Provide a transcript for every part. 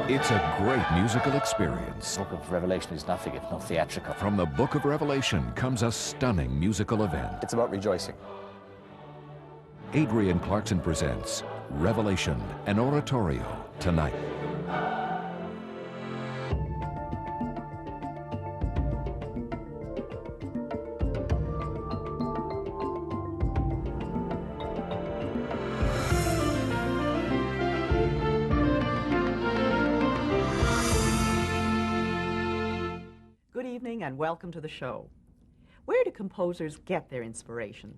It's a great musical experience. The Book of Revelation is nothing if not theatrical. From the Book of Revelation comes a stunning musical event. It's about rejoicing. Adrienne Clarkson presents Revelation, an oratorio, tonight. Good evening and welcome to the show. Where do composers get their inspiration?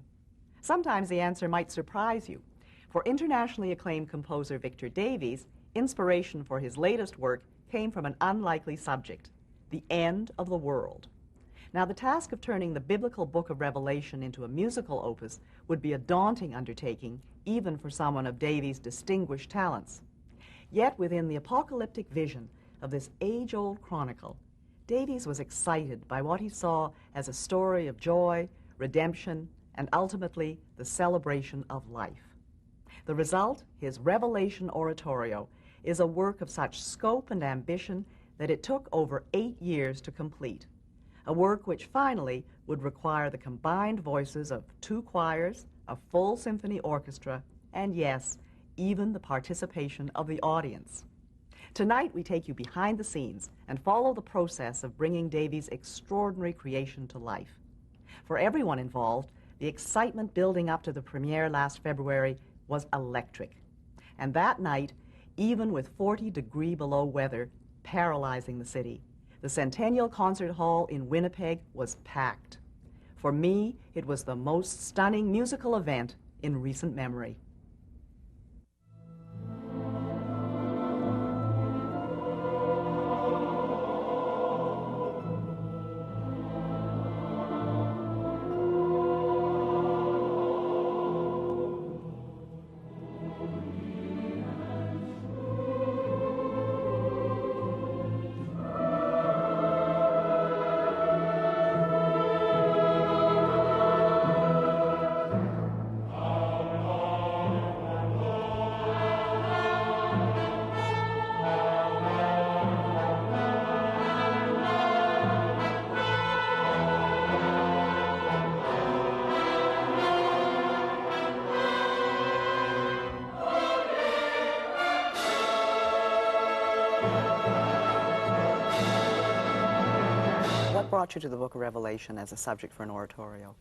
Sometimes the answer might surprise you. For internationally acclaimed composer Victor Davies, inspiration for his latest work came from an unlikely subject, the end of the world. Now, the task of turning the biblical Book of Revelation into a musical opus would be a daunting undertaking, even for someone of Davies' distinguished talents. Yet, within the apocalyptic vision of this age-old chronicle, Davies was excited by what he saw as a story of joy, redemption, and ultimately the celebration of life. The result, his Revelation oratorio, is a work of such scope and ambition that it took over 8 years to complete, a work which finally would require the combined voices of 2 choirs, a full symphony orchestra, and yes, even the participation of the audience. Tonight, we take you behind the scenes and follow the process of bringing Davies' extraordinary creation to life. For everyone involved, the excitement building up to the premiere last February was electric. And that night, even with 40-degree below weather paralyzing the city, the Centennial Concert Hall in Winnipeg was packed. For me, it was the most stunning musical event in recent memory. What brought you to the Book of Revelation as a subject for an oratorio?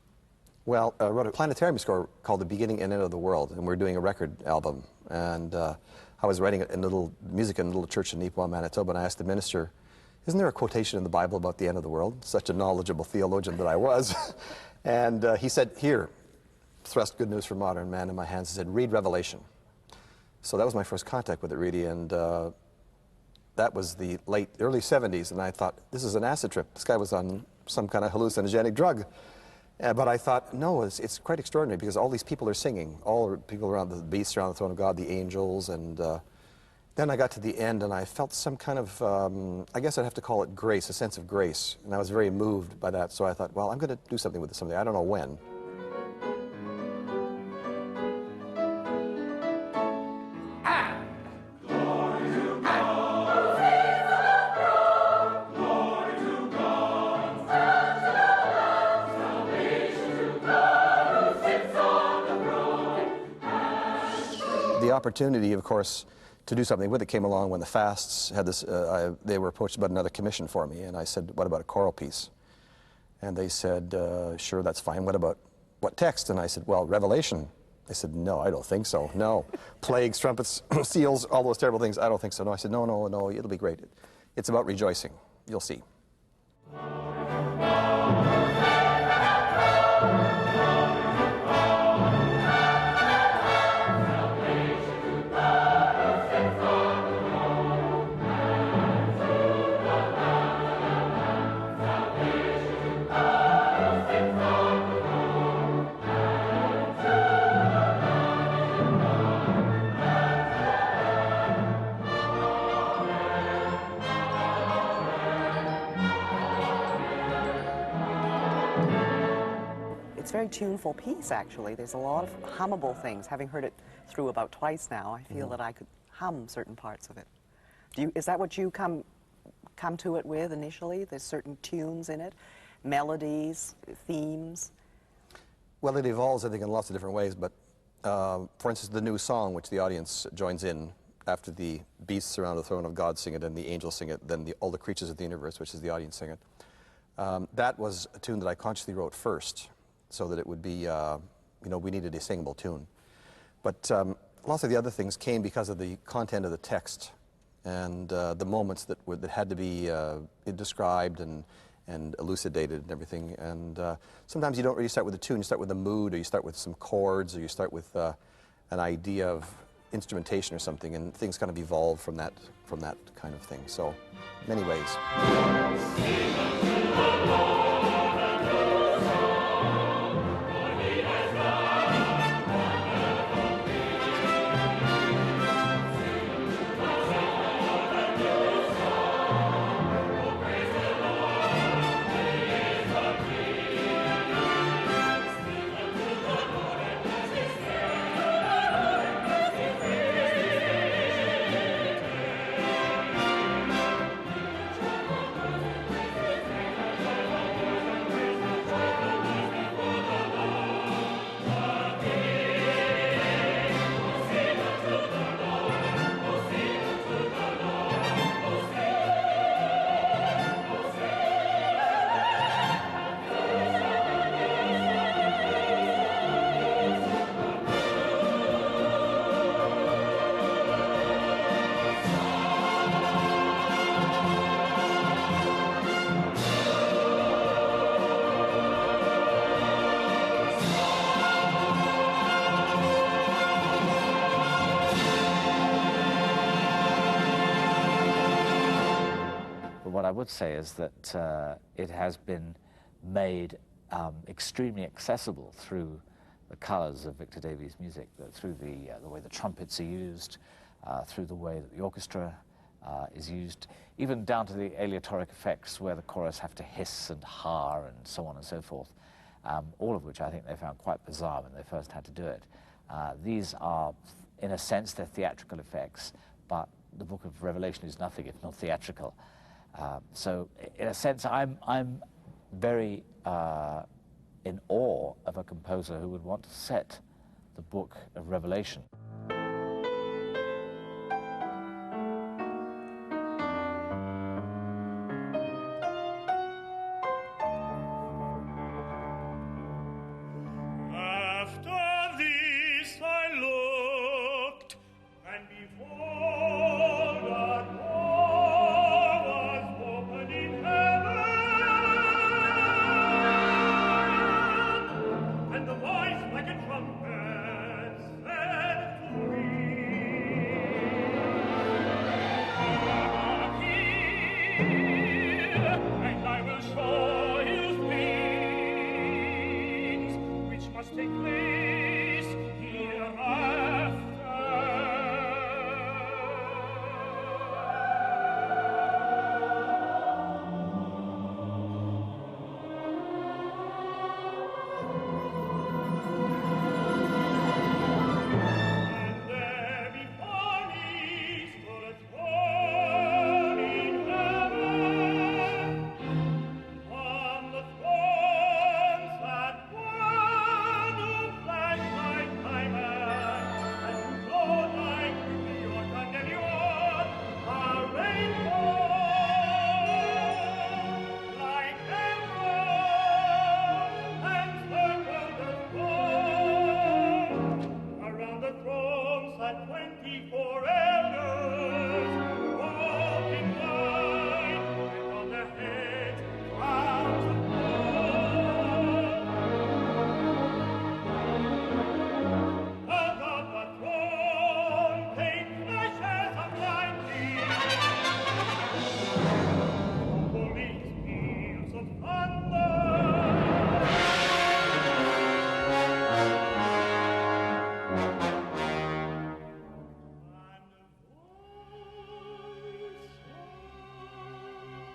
Well, I wrote a planetarium score called The Beginning and End of the World, and we're doing a record album. And I was writing in music in a little church in Neepawa, Manitoba, and I asked the minister, isn't there a quotation in the Bible about the end of the world? Such a knowledgeable theologian that I was. And he said, here, thrust Good News for Modern Man in my hands, and said, read Revelation. So that was my first contact with it, really, and that was the early 70s, and I thought, this is an acid trip. This guy was on some kind of hallucinogenic drug. But I thought, no, it's quite extraordinary, because all these people are singing. All people around the beasts around the throne of God, the angels, and then I got to the end, and I felt some kind of, I guess I'd have to call it grace, a sense of grace. And I was very moved by that, so I thought, well, I'm going to do something with this someday. I don't know when. The opportunity, of course, to do something with it came along when the fasts had this, they were approached about another commission for me, and I said, what about a choral piece? And they said, sure, that's fine. What text? And I said, well, Revelation. They said, no, I don't think so. No. Plagues, trumpets, seals, all those terrible things, I don't think so. No, I said, no, it'll be great. It's about rejoicing. You'll see. It's a very tuneful piece, actually. There's a lot of hummable things. Having heard it through about twice now, I feel that I could hum certain parts of it. Is that what you come to it with initially? There's certain tunes in it, melodies, themes? Well, it evolves, I think, in lots of different ways, but for instance, the new song, which the audience joins in after the beasts around the throne of God sing it and the angels sing it, then all the creatures of the universe, which is the audience, sing it. That was a tune that I consciously wrote first, so that it would be, we needed a singable tune. But lots of the other things came because of the content of the text and the moments that had to be described and elucidated and everything. And sometimes you don't really start with a tune, you start with a mood, or you start with some chords, or you start with an idea of instrumentation or something, and things kind of evolve from that kind of thing. So, many ways. What I would say is that it has been made extremely accessible through the colours of Victor Davies' music, through the way the trumpets are used, through the way that the orchestra is used, even down to the aleatoric effects where the chorus have to hiss and har and so on and so forth, all of which I think they found quite bizarre when they first had to do it. These are, in a sense, they're theatrical effects, but the Book of Revelation is nothing if not theatrical. So, in a sense, I'm very in awe of a composer who would want to set the Book of Revelation.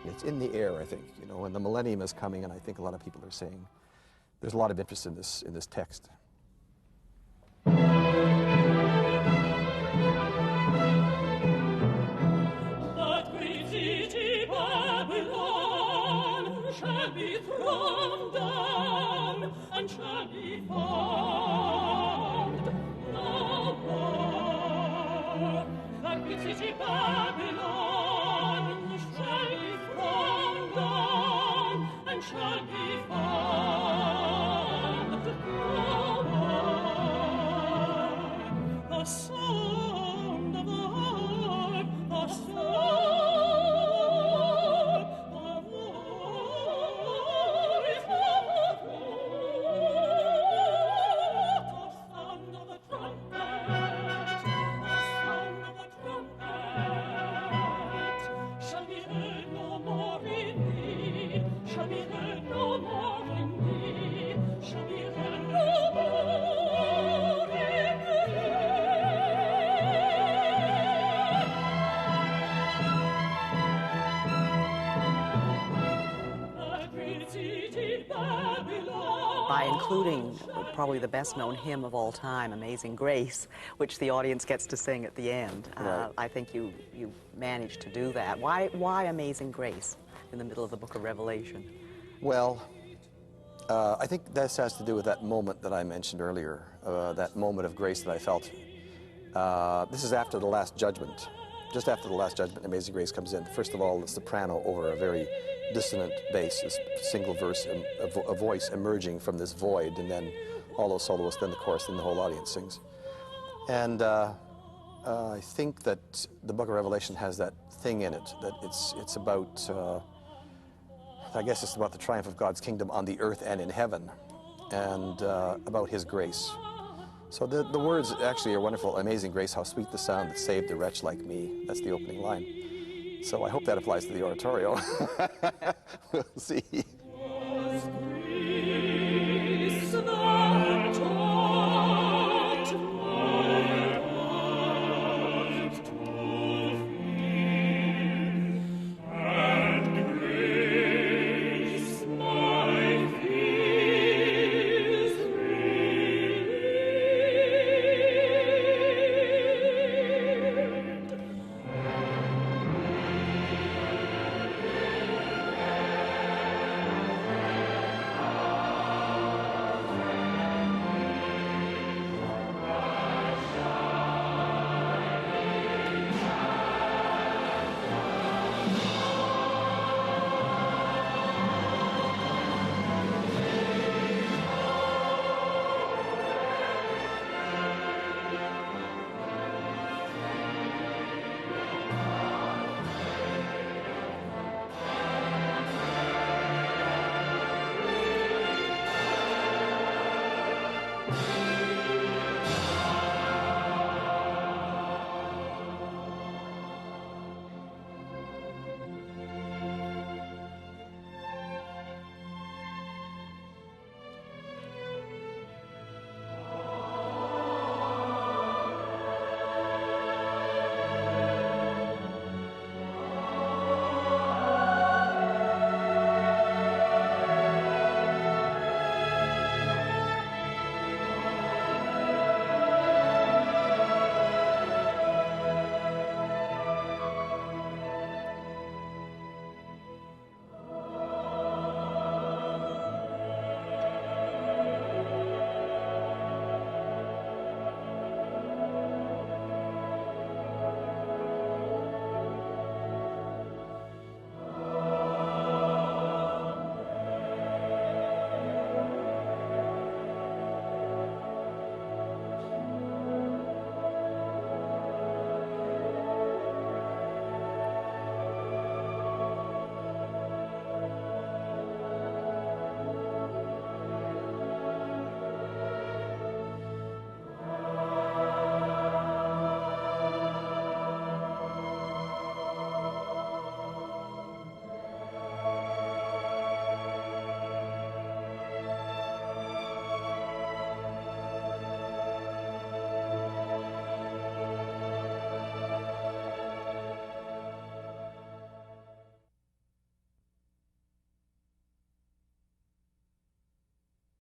It's in the air, I think, and the millennium is coming, and I think a lot of people are saying there's a lot of interest in this text. By including probably the best-known hymn of all time, Amazing Grace, which the audience gets to sing at the end. Right. I think you managed to do that. Why Amazing Grace in the middle of the book of Revelation? Well, I think this has to do with that moment that I mentioned earlier, that moment of grace that I felt. This is after the Last Judgment. Just after the Last Judgment, Amazing Grace comes in. First of all, the soprano over a very dissonant bass, this single verse, a voice emerging from this void, and then all those soloists, then the chorus, then the whole audience sings. And I think that the book of Revelation has that thing in it, that it's about, I guess it's about the triumph of God's kingdom on the earth and in heaven, and about his grace. So the words actually are wonderful. Amazing grace, how sweet the sound that saved a wretch like me. That's the opening line. So I hope that applies to the oratorio. We'll see.